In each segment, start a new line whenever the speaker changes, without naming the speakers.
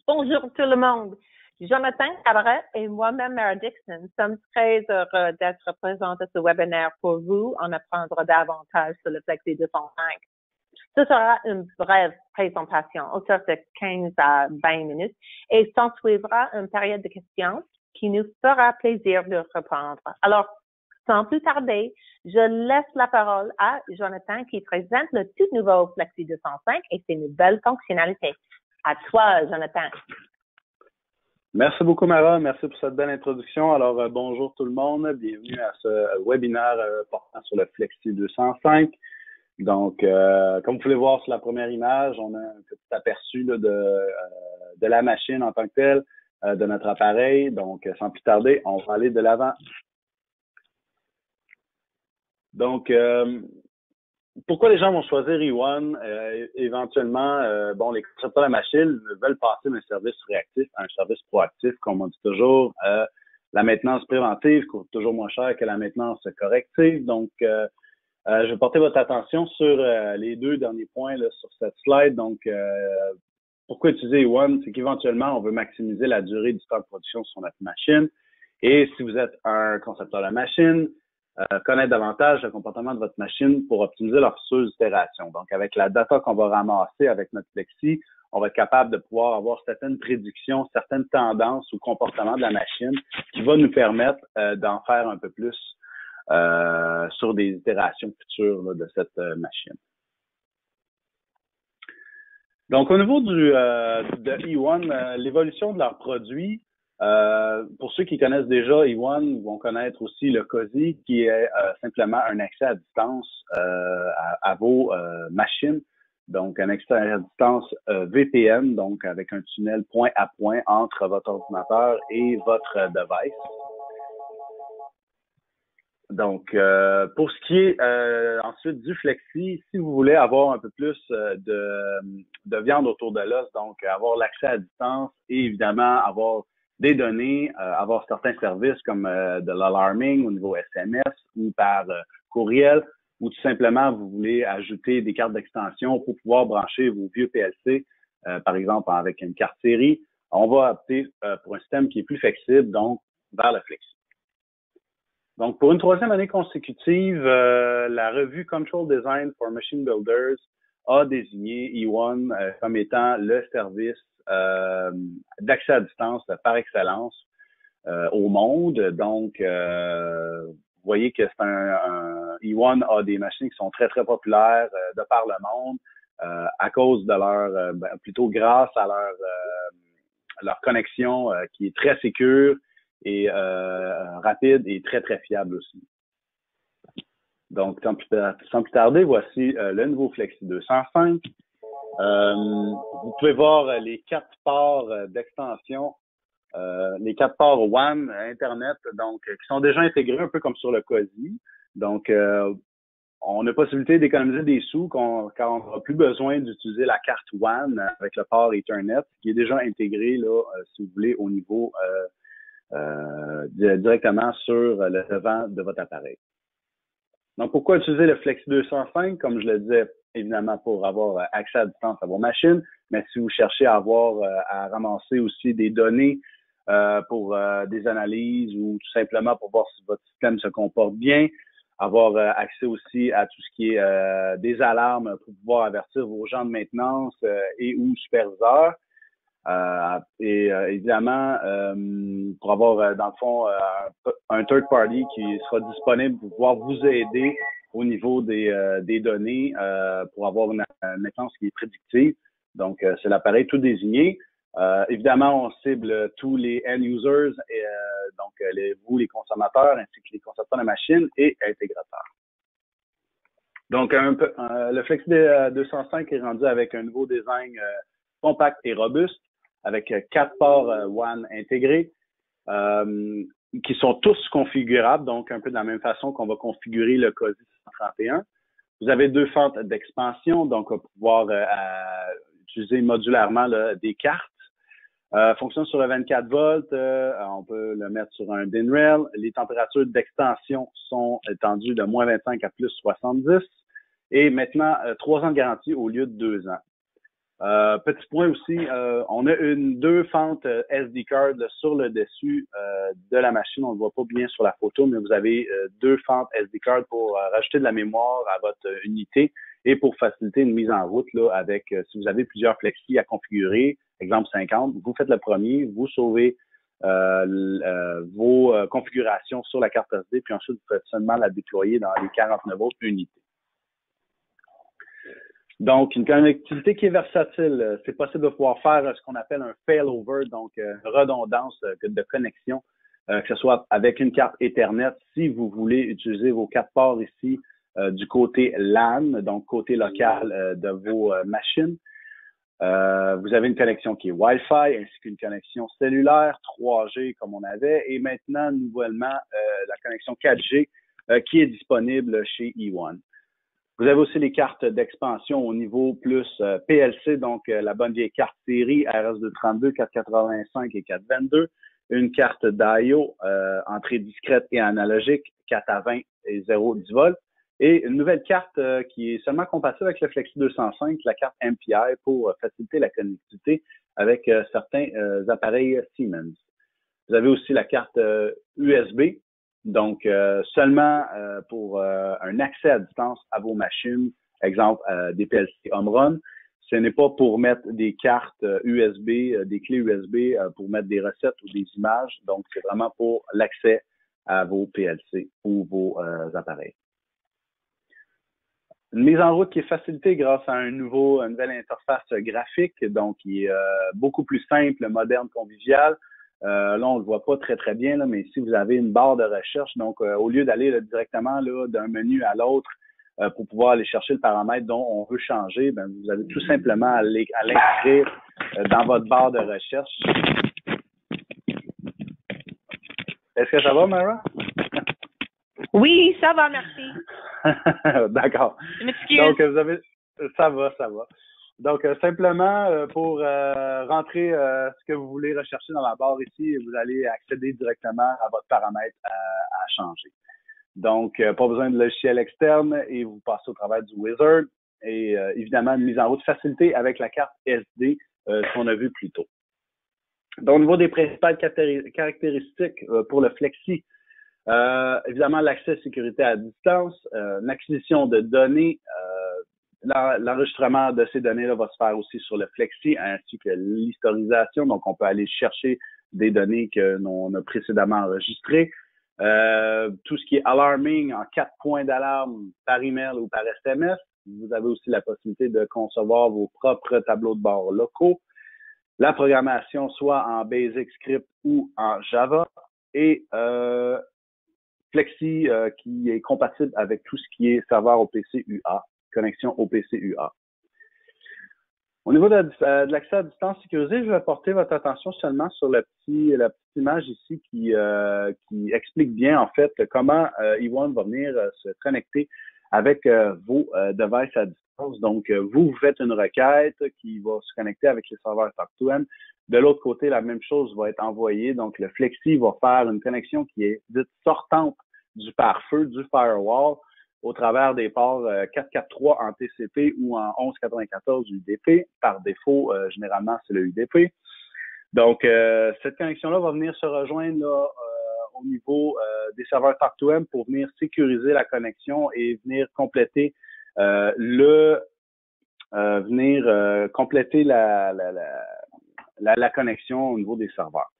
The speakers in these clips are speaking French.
Bonjour tout le monde. Jonathan Cabaret et moi-même, Mary Dixon, sommes très heureux d'être présents à ce webinaire pour vous en apprendre davantage sur le Flexi 205. Ce sera une brève présentation, autour de 15 à 20 minutes, et s'en suivra une période de questions qui nous fera plaisir de répondre. Alors, sans plus tarder, je laisse la parole à Jonathan qui présente le tout nouveau Flexi 205 et ses nouvelles fonctionnalités. À toi, Jonathan.
Merci beaucoup, Mara. Merci pour cette belle introduction. Alors, bonjour tout le monde. Bienvenue à ce webinaire portant sur le Flexi 205. Donc, comme vous pouvez voir sur la première image, on a un petit aperçu là, de la machine en tant que telle, de notre appareil. Donc, sans plus tarder, on va aller de l'avant. Donc, pourquoi les gens vont choisir E1? Éventuellement, les concepteurs de la machine veulent passer d'un service réactif à un service proactif, comme on dit toujours. La maintenance préventive coûte toujours moins cher que la maintenance corrective. Donc, je vais porter votre attention sur les deux derniers points là, sur cette slide. Donc, pourquoi utiliser E1? C'est qu'éventuellement, on veut maximiser la durée du temps de production sur notre machine. Et si vous êtes un concepteur de la machine, connaître davantage le comportement de votre machine pour optimiser leur future itération. Donc, avec la data qu'on va ramasser avec notre Flexi, on va être capable de pouvoir avoir certaines prédictions, certaines tendances ou comportements de la machine qui va nous permettre d'en faire un peu plus sur des itérations futures là, de cette machine. Donc, au niveau de E1, l'évolution de leurs produits, pour ceux qui connaissent déjà E1, vont connaître aussi le COSI, qui est simplement un accès à distance à vos machines. Donc, un accès à distance VPN, donc avec un tunnel point à point entre votre ordinateur et votre device. Donc, pour ce qui est ensuite du Flexi, si vous voulez avoir un peu plus de viande autour de l'os, donc avoir l'accès à distance et évidemment avoir des données, avoir certains services comme de l'alarming au niveau SMS ou par courriel, ou tout simplement vous voulez ajouter des cartes d'extension pour pouvoir brancher vos vieux PLC, par exemple avec une carte série, on va opter pour un système qui est plus flexible, donc vers le Flexi. Donc, pour une troisième année consécutive, la revue Control Design for Machine Builders a désigné E1 comme étant le service d'accès à distance par excellence au monde. Donc, vous voyez que c'est E1 a des machines qui sont très, très populaires de par le monde à cause de leur, plutôt grâce à leur connexion qui est très sécure et rapide et très, très fiable aussi. Donc, sans plus tarder, voici le nouveau Flexi 205. Vous pouvez voir les 4 ports d'extension, les 4 ports WAN Internet, donc qui sont déjà intégrés un peu comme sur le COSI. Donc, on a possibilité d'économiser des sous car on n'aura plus besoin d'utiliser la carte WAN avec le port Ethernet qui est déjà intégré là, si vous voulez, au niveau directement sur le devant de votre appareil. Donc, pourquoi utiliser le Flexi 205? Comme je le disais, évidemment, pour avoir accès à distance à vos machines, mais si vous cherchez à à ramasser aussi des données pour des analyses ou tout simplement pour voir si votre système se comporte bien, avoir accès aussi à tout ce qui est des alarmes pour pouvoir avertir vos gens de maintenance et ou superviseurs. Évidemment, pour avoir, dans le fond, un third party qui sera disponible pour pouvoir vous aider au niveau des données pour avoir une maintenance qui est prédictive. Donc, c'est l'appareil tout désigné. Évidemment, on cible tous les end-users, donc vous, les consommateurs, ainsi que les concepteurs de machines et intégrateurs. Donc, le Flexi 205 est rendu avec un nouveau design compact et robuste, avec 4 ports WAN intégrés, qui sont tous configurables, donc un peu de la même façon qu'on va configurer le COSI 131. Vous avez 2 fentes d'expansion, donc on va pouvoir utiliser modulairement là, des cartes. Fonctionne sur le 24 volts, on peut le mettre sur un DIN rail. Les températures d'extension sont étendues de moins 25 à plus 70. Et maintenant, 3 ans de garantie au lieu de 2 ans. Petit point aussi, on a deux fentes SD card là, sur le dessus de la machine. On ne le voit pas bien sur la photo, mais vous avez deux fentes SD card pour rajouter de la mémoire à votre unité et pour faciliter une mise en route là, avec si vous avez plusieurs flexis à configurer, exemple 50, vous faites le premier, vous sauvez vos configurations sur la carte SD, puis ensuite vous faites seulement la déployer dans les 49 autres unités. Donc, une connectivité qui est versatile. C'est possible de pouvoir faire ce qu'on appelle un failover, donc une redondance de connexion, que ce soit avec une carte Ethernet, si vous voulez utiliser vos 4 ports ici du côté LAN, donc côté local de vos machines. Vous avez une connexion qui est Wi-Fi, ainsi qu'une connexion cellulaire, 3G comme on avait, et maintenant, nouvellement, la connexion 4G qui est disponible chez E1. Vous avez aussi les cartes d'expansion au niveau plus PLC, donc la bonne vieille carte série RS232, 485 et 422. Une carte d'IO, entrée discrète et analogique, 4 à 20 et 0,10 volts. Et une nouvelle carte qui est seulement compatible avec le Flexi 205, la carte MPI, pour faciliter la connectivité avec certains appareils Siemens. Vous avez aussi la carte USB, donc seulement pour un accès à distance à vos machines, exemple des PLC Home Run. Ce n'est pas pour mettre des cartes USB, des clés USB pour mettre des recettes ou des images. Donc, c'est vraiment pour l'accès à vos PLC ou vos appareils. Une mise en route qui est facilitée grâce à une nouvelle interface graphique, donc qui est beaucoup plus simple, moderne, conviviale. Là, on le voit pas très, très bien, là, mais ici, vous avez une barre de recherche. Donc, au lieu d'aller là, directement là, d'un menu à l'autre pour pouvoir aller chercher le paramètre dont on veut changer, ben, vous avez tout simplement à l'inscrire dans votre barre de recherche. Est-ce que ça va, Mara?
Oui, ça va, merci.
D'accord.
Je m'excuse.
Donc, vous avez... Ça va. Donc, simplement, pour rentrer ce que vous voulez rechercher dans la barre ici, vous allez accéder directement à votre paramètre à changer. Donc, pas besoin de logiciel externe et vous passez au travers du wizard et évidemment, une mise en route facilitée avec la carte SD qu'on a vu plus tôt. Donc, au niveau des principales caractéristiques pour le Flexi, évidemment, l'accès sécurité à distance, l'acquisition de données, l'enregistrement de ces données-là va se faire aussi sur le Flexi, ainsi que l'historisation. Donc, on peut aller chercher des données que l'on a précédemment enregistrées. Tout ce qui est alarming en 4 points d'alarme par email ou par SMS. Vous avez aussi la possibilité de concevoir vos propres tableaux de bord locaux. La programmation soit en Basic Script ou en Java. Et Flexi qui est compatible avec tout ce qui est serveur OPC UA, connexion OPC UA. Au niveau de l'accès à distance sécurisé, je vais porter votre attention seulement sur la petite image ici qui explique bien en fait comment E1 va venir se connecter avec vos devices à distance. Donc, vous faites une requête qui va se connecter avec les serveurs Talk2M. De l'autre côté, la même chose va être envoyée. Donc, le Flexi va faire une connexion qui est dite sortante du pare-feu, du firewall, au travers des ports 443 en TCP ou en 1194 UDP. Par défaut, généralement, c'est le UDP. Donc, cette connexion-là va venir se rejoindre là, au niveau des serveurs Talk2M pour venir sécuriser la connexion et venir compléter compléter la connexion au niveau des serveurs.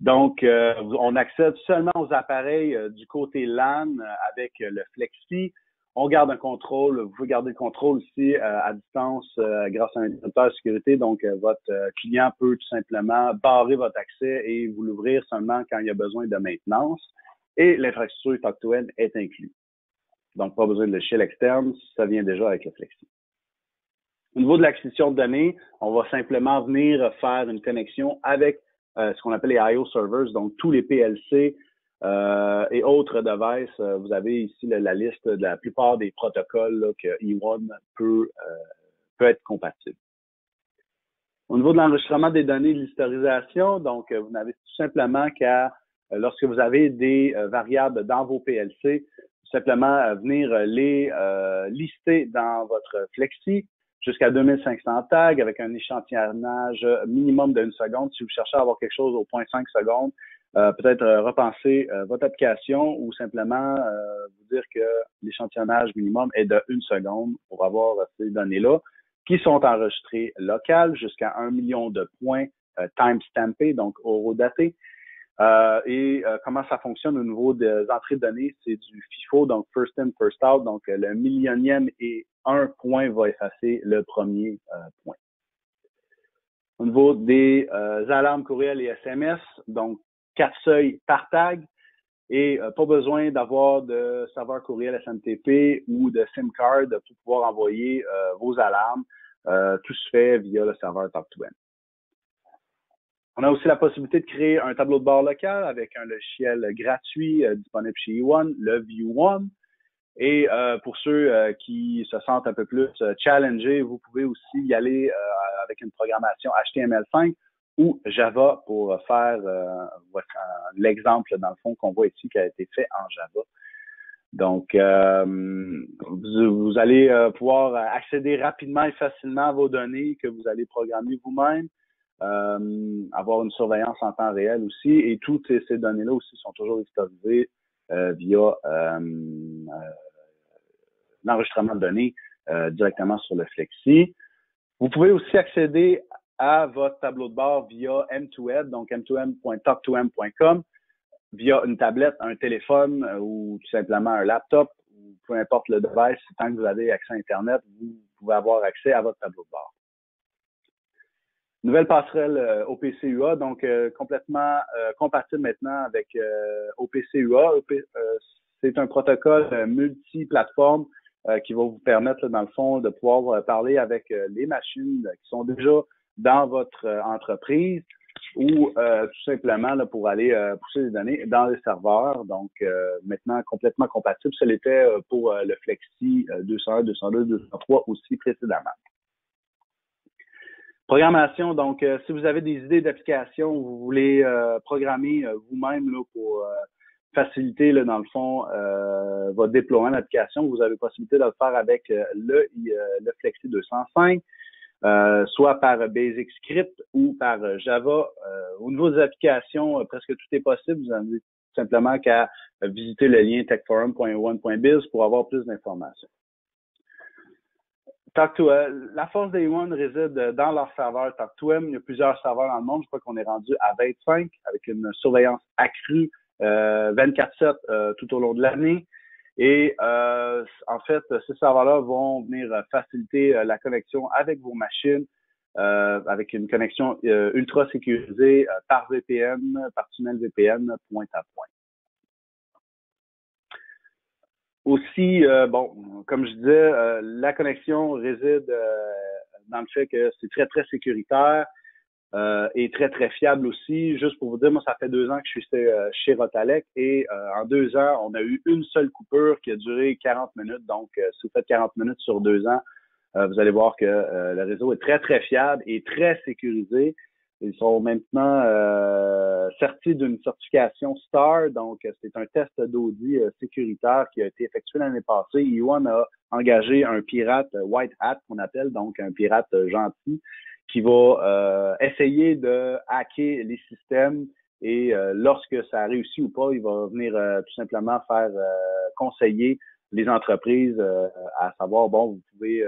Donc, on accède seulement aux appareils du côté LAN avec le Flexi. On garde un contrôle. Vous pouvez garder le contrôle ici à distance grâce à un interrupteur de sécurité. Donc, votre client peut tout simplement barrer votre accès et vous l'ouvrir seulement quand il y a besoin de maintenance. Et l'infrastructure Talk2M est inclue. Donc, pas besoin de logiciel externe. Ça vient déjà avec le Flexi. Au niveau de l'acquisition de données, on va simplement venir faire une connexion avec ce qu'on appelle les IO servers, donc tous les PLC et autres devices. Vous avez ici la liste de la plupart des protocoles là, que E1 peut être compatible. Au niveau de l'enregistrement des données de l'historisation, donc vous n'avez tout simplement qu'à, lorsque vous avez des variables dans vos PLC, tout simplement venir les lister dans votre Flexi, jusqu'à 2500 tags avec un échantillonnage minimum de 1 seconde. Si vous cherchez à avoir quelque chose au 0.5 secondes, peut-être repenser votre application ou simplement vous dire que l'échantillonnage minimum est de 1 seconde pour avoir ces données-là qui sont enregistrées locales jusqu'à 1 million de points time-stampés, donc horodatés. Comment ça fonctionne au niveau des entrées de données, c'est du FIFO, donc first in, first out, donc le millionième et un point va effacer le premier point. Au niveau des alarmes courriel et SMS, donc 4 seuils par tag et pas besoin d'avoir de serveur courriel SMTP ou de SIM card pour pouvoir envoyer vos alarmes. Tout se fait via le serveur Talk2M. On a aussi la possibilité de créer un tableau de bord local avec un logiciel gratuit disponible chez E1, le View1. Et pour ceux qui se sentent un peu plus challengés, vous pouvez aussi y aller avec une programmation HTML5 ou Java pour faire l'exemple, dans le fond, qu'on voit ici qui a été fait en Java. Donc, vous allez pouvoir accéder rapidement et facilement à vos données que vous allez programmer vous-même, avoir une surveillance en temps réel aussi. Et toutes ces données-là aussi sont toujours historisées via l'enregistrement de données directement sur le Flexi. Vous pouvez aussi accéder à votre tableau de bord via M2M, donc m2m.talk2m.com, via une tablette, un téléphone ou tout simplement un laptop, ou peu importe le device, tant que vous avez accès à Internet, vous pouvez avoir accès à votre tableau de bord. Nouvelle passerelle OPC-UA, donc complètement compatible maintenant avec OPC-UA. C'est un protocole multi-plateforme qui va vous permettre, là, dans le fond, de pouvoir parler avec les machines qui sont déjà dans votre entreprise ou tout simplement là, pour aller pousser les données dans les serveurs. Donc, maintenant, complètement compatible. Ça l'était pour le Flexi 201, 202, 203 aussi précédemment. Programmation, donc, si vous avez des idées d'application, vous voulez programmer vous-même là, pour faciliter, là, dans le fond, votre déploiement d'application, vous avez la possibilité de le faire avec le Flexi 205, soit par Basic Script ou par Java. Au niveau des applications, presque tout est possible. Vous n'avez simplement qu'à visiter le lien techforum.one.biz pour avoir plus d'informations. La force des E1 réside dans leur serveur Talk2M. Il y a plusieurs serveurs dans le monde. Je crois qu'on est rendu à 25 avec une surveillance accrue 24/7 tout au long de l'année. Et en fait, ces serveurs-là vont venir faciliter la connexion avec vos machines avec une connexion ultra sécurisée par VPN, par tunnel VPN, point à point. Aussi, comme je disais, la connexion réside dans le fait que c'est très, très sécuritaire et très, très fiable aussi. Juste pour vous dire, moi, ça fait 2 ans que je suis chez Rotalec et en 2 ans, on a eu une seule coupure qui a duré 40 minutes. Donc, si vous faites 40 minutes sur 2 ans, vous allez voir que le réseau est très, très fiable et très sécurisé. Ils sont maintenant certis d'une certification STAR, donc c'est un test d'audit sécuritaire qui a été effectué l'année passée. E1 a engagé un pirate white hat qu'on appelle, donc un pirate gentil, qui va essayer de hacker les systèmes et lorsque ça réussit ou pas, il va venir tout simplement faire conseiller les entreprises à savoir, bon, vous pouvez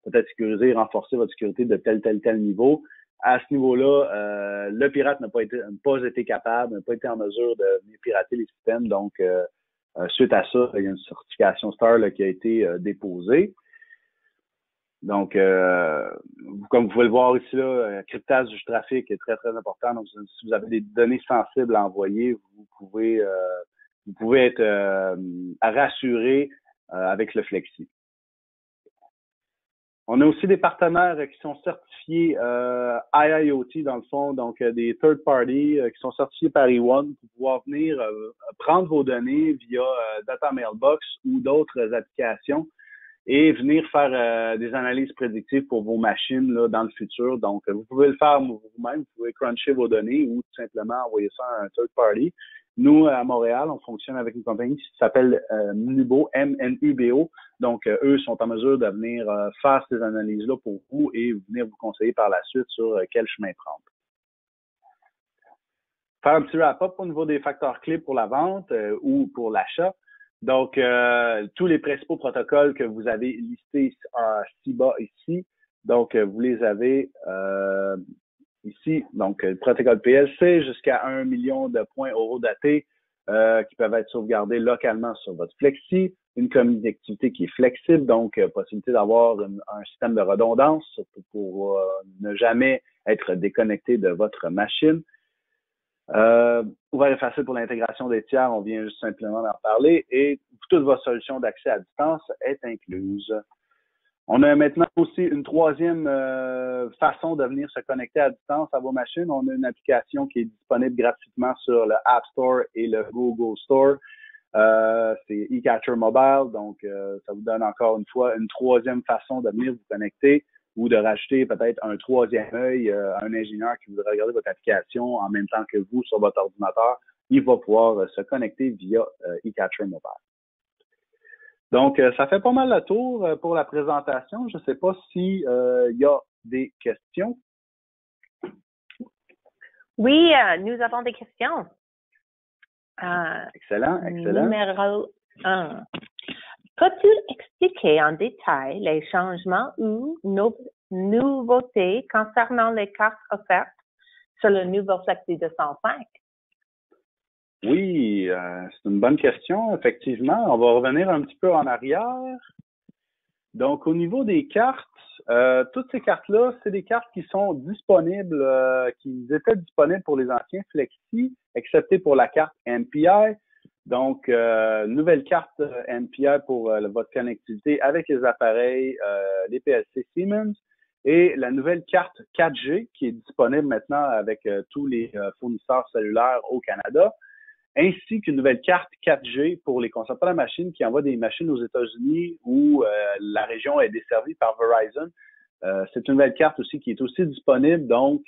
peut-être sécuriser, renforcer votre sécurité de tel niveau. À ce niveau-là, le pirate n'a pas été capable, n'a pas été en mesure de venir pirater les systèmes. Donc, suite à ça, il y a une certification STAR là, qui a été déposée. Donc, comme vous pouvez le voir ici, là, cryptage du trafic est très, très important. Donc, si vous avez des données sensibles à envoyer, vous pouvez être rassuré avec le Flexi. On a aussi des partenaires qui sont certifiés IIoT dans le fond, donc des third party qui sont certifiés par E1 pour pouvoir venir prendre vos données via Data Mailbox ou d'autres applications et venir faire des analyses prédictives pour vos machines là, dans le futur. Donc, vous pouvez le faire vous-même, vous pouvez cruncher vos données ou tout simplement envoyer ça à un third party Nous, à Montréal, on fonctionne avec une compagnie qui s'appelle Nubo, MNUBO. Donc, eux sont en mesure de venir faire ces analyses-là pour vous et venir vous conseiller par la suite sur quel chemin prendre. Faire un petit wrap-up au niveau des facteurs clés pour la vente ou pour l'achat. Donc, tous les principaux protocoles que vous avez listés si bas ici, donc vous les avez ici. Donc, le protocole PLC jusqu'à 1 million de points eurodatés qui peuvent être sauvegardés localement sur votre Flexi. Une connectivité qui est flexible, donc possibilité d'avoir un système de redondance pour ne jamais être déconnecté de votre machine. Ouvert et facile pour l'intégration des tiers, on vient juste simplement d'en parler, et toute votre solution d'accès à distance est incluse. On a maintenant aussi une troisième façon de venir se connecter à distance à vos machines. On a une application qui est disponible gratuitement sur le App Store et le Google Store. C'est eCatcher Mobile, donc ça vous donne encore une fois une troisième façon de venir vous connecter ou de rajouter peut-être un troisième œil à un ingénieur qui voudrait regarder votre application en même temps que vous sur votre ordinateur. Il va pouvoir se connecter via eCatcher Mobile. Donc, ça fait pas mal le tour pour la présentation. Je ne sais pas s'il y a des questions.
Oui, nous avons des questions.
Excellent.
Numéro 1. Peux-tu expliquer en détail les changements ou nouveautés concernant les cartes offertes sur le nouveau Flexi 205?
Oui, c'est une bonne question, effectivement. On va revenir un petit peu en arrière. Donc, au niveau des cartes, toutes ces cartes-là, c'est des cartes qui sont disponibles, qui étaient disponibles pour les anciens Flexi, excepté pour la carte NPI. Donc, nouvelle carte NPI pour votre connectivité avec les appareils, les PLC Siemens, et la nouvelle carte 4G qui est disponible maintenant avec tous les fournisseurs cellulaires au Canada, ainsi qu'une nouvelle carte 4G pour les consommateurs de machines qui envoient des machines aux États-Unis où la région est desservie par Verizon. C'est une nouvelle carte aussi qui est aussi disponible. Donc,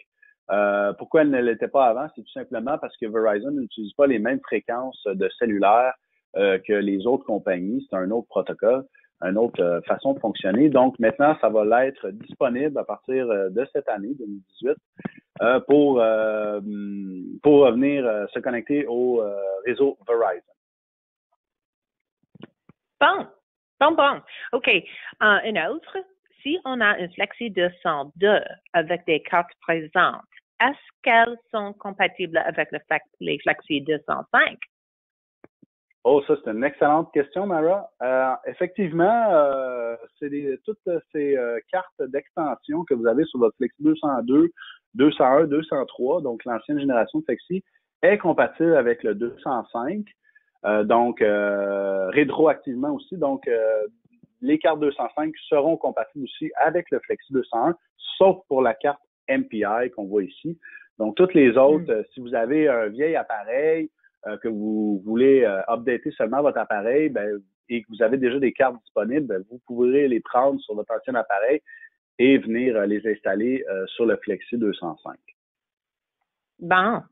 pourquoi elle ne l'était pas avant? C'est tout simplement parce que Verizon n'utilise pas les mêmes fréquences de cellulaire que les autres compagnies. C'est un autre protocole, une autre façon de fonctionner. Donc, maintenant, ça va l'être disponible à partir de cette année, 2018. Pour venir se connecter au réseau Verizon.
Bon. OK. Une autre, si on a une Flexi 202 avec des cartes présentes, est-ce qu'elles sont compatibles avec les Flexi 205?
Oh, ça, c'est une excellente question, Mara. Effectivement, toutes ces cartes d'extension que vous avez sur votre Flexi 202, 201, 203, donc l'ancienne génération de Flexi, est compatible avec le 205. Donc, rétroactivement aussi. Donc, les cartes 205 seront compatibles aussi avec le Flexi 201, sauf pour la carte MPI qu'on voit ici. Donc, toutes les autres, si vous avez un vieil appareil, que vous voulez updater seulement votre appareil et que vous avez déjà des cartes disponibles, vous pourrez les prendre sur votre ancien appareil et venir les installer sur le Flexi 205.
Bon.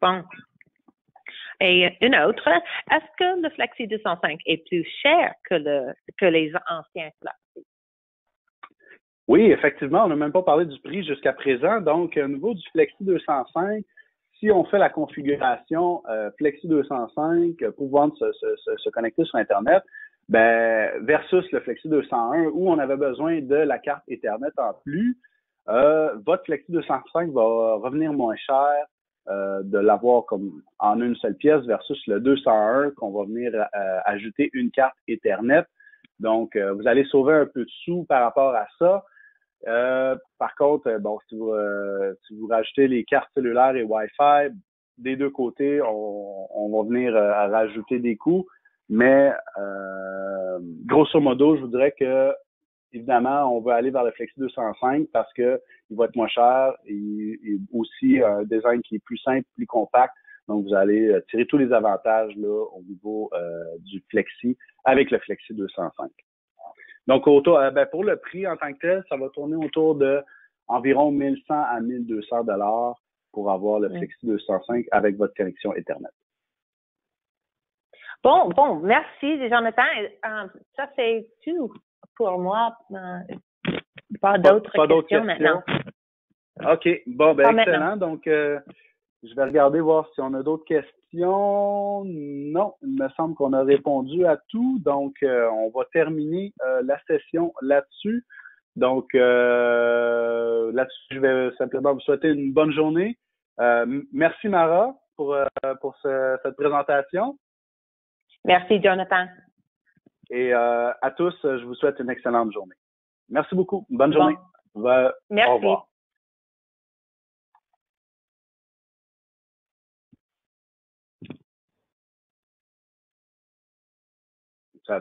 Et une autre, est-ce que le Flexi 205 est plus cher que les anciens Flexi?
Oui, effectivement, on n'a même pas parlé du prix jusqu'à présent. Donc, au niveau du Flexi 205, si on fait la configuration Flexi 205 pour pouvoir se connecter sur Internet, versus le Flexi 201 où on avait besoin de la carte Ethernet en plus, votre Flexi 205 va revenir moins cher de l'avoir comme en une seule pièce versus le 201 qu'on va venir ajouter une carte Ethernet. Donc, vous allez sauver un peu de sous par rapport à ça. Par contre, si vous rajoutez les cartes cellulaires et Wi-Fi, des deux côtés, on va venir rajouter des coûts. Mais grosso modo, je vous dirais que évidemment, on veut aller vers le Flexi 205 parce que il va être moins cher et aussi un design qui est plus simple, plus compact. Donc, vous allez tirer tous les avantages là au niveau du Flexi avec le Flexi 205. Donc, pour le prix en tant que tel, ça va tourner autour de environ 1100 à 1200 $ pour avoir le Flexi 205 avec votre connexion Ethernet.
Bon, merci, Jonathan. Ça, c'est tout pour moi. Pas d'autres questions maintenant.
OK. Bon,
Pas
ben excellent.
maintenant.
Donc, je vais regarder voir si on a d'autres questions. Non, il me semble qu'on a répondu à tout. Donc, on va terminer la session là-dessus. Donc, là-dessus, je vais simplement vous souhaiter une bonne journée. Merci, Mara, pour cette présentation.
Merci, Jonathan.
Et à tous, je vous souhaite une excellente journée. Merci beaucoup. Bonne journée.
Merci.
Au revoir. Ça a